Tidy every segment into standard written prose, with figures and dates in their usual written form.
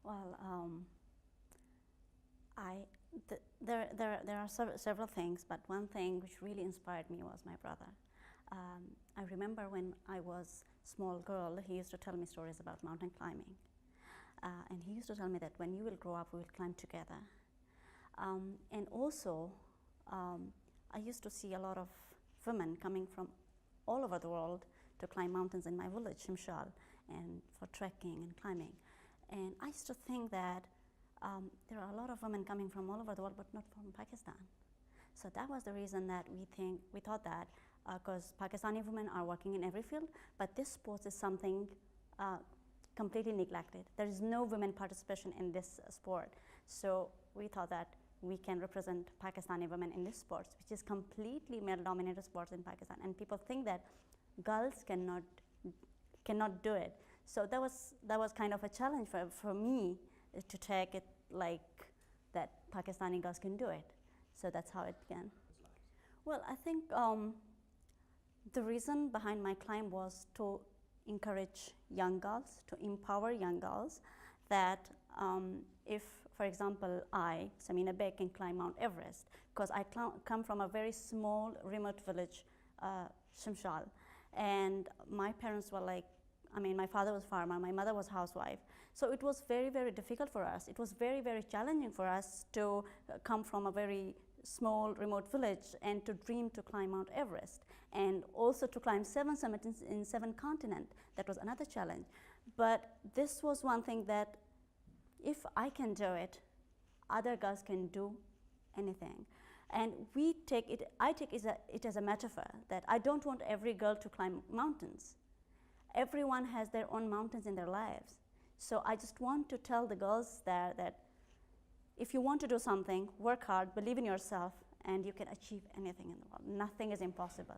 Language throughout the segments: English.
Well, there are several things, but one thing which really inspired me was my brother. I remember when I was a small girl, he used to tell me stories about mountain climbing. And he used to tell me that when you will grow up, we will climb together. And also, I used to see a lot of women coming from all over the world to climb mountains in my village, Shimshal, and for trekking and climbing. And I used to think that there are a lot of women coming from all over the world, but not from Pakistan. So that was the reason that we thought that, because Pakistani women are working in every field, but this sport is something completely neglected. There is no women participation in this sport. So we thought that we can represent Pakistani women in this sport, which is completely male-dominated sports in Pakistan. And people think that girls cannot do it. So that was kind of a challenge for me to take it like that Pakistani girls can do it. So that's how it began. Well, I think the reason behind my climb was to encourage young girls, to empower young girls, that if, for example, I, Samina Baig, can climb Mount Everest, because I come from a very small, remote village, Shimshal, and my parents were like, my father was farmer, my mother was housewife, so it was very, very difficult for us. It was very, very challenging for us to come from a very small, remote village and to dream to climb Mount Everest, and also to climb 7 summits in 7 continents. That was another challenge. But this was one thing that if I can do it, other girls can do anything. And I take it as a metaphor that I don't want every girl to climb mountains. Everyone has their own mountains in their lives. So I just want to tell the girls there that if you want to do something, work hard, believe in yourself, and you can achieve anything in the world. Nothing is impossible.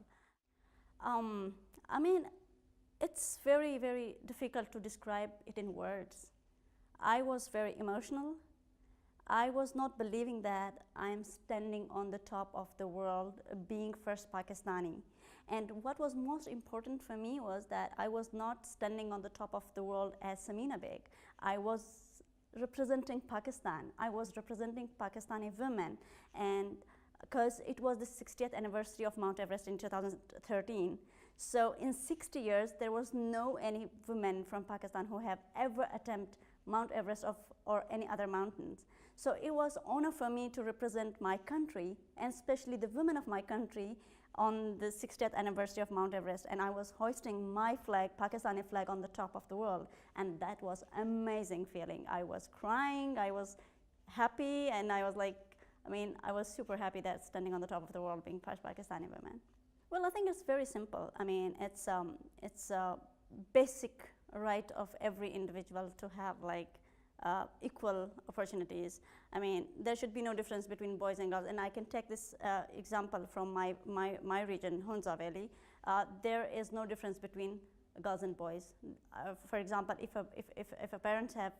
It's very, very difficult to describe it in words. I was very emotional. I was not believing that I'm standing on the top of the world, being first Pakistani. And what was most important for me was that I was not standing on the top of the world as Samina Baig. I was representing Pakistan. I was representing Pakistani women, and because it was the 60th anniversary of Mount Everest in 2013. So in 60 years, there was no any women from Pakistan who have ever attempted Mount Everest or any other mountains. So it was honor for me to represent my country, and especially the women of my country, on the 60th anniversary of Mount Everest, and I was hoisting my flag, Pakistani flag, on the top of the world, and that was amazing feeling. I was crying, I was happy, and I was like, I was super happy that standing on the top of the world being first Pakistani women. Well, I think it's very simple. It's a basic right of every individual to have equal opportunities. There should be no difference between boys and girls, and I can take this example from my region, Hunza Valley. There is no difference between girls and boys. For example, if a parent have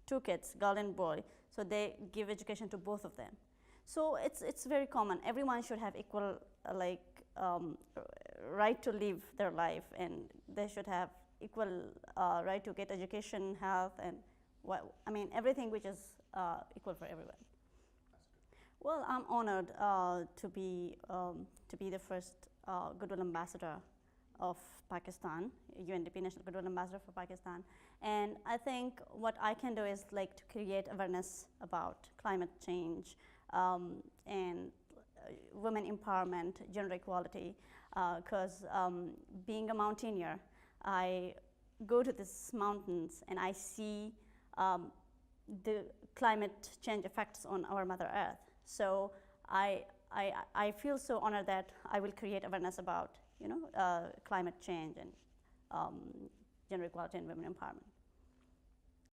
2 kids, girl and boy, so they give education to both of them. So it's very common. Everyone should have equal right to live their life, and they should have equal right to get education, health, and everything which is equal for everyone. Well, I'm honored to be the first Goodwill Ambassador of Pakistan, UNDP National Goodwill Ambassador for Pakistan. And I think what I can do is to create awareness about climate change and women empowerment, gender equality, because being a mountaineer, I go to these mountains and I see the climate change effects on our Mother Earth. So I feel so honored that I will create awareness about climate change and gender equality and women empowerment.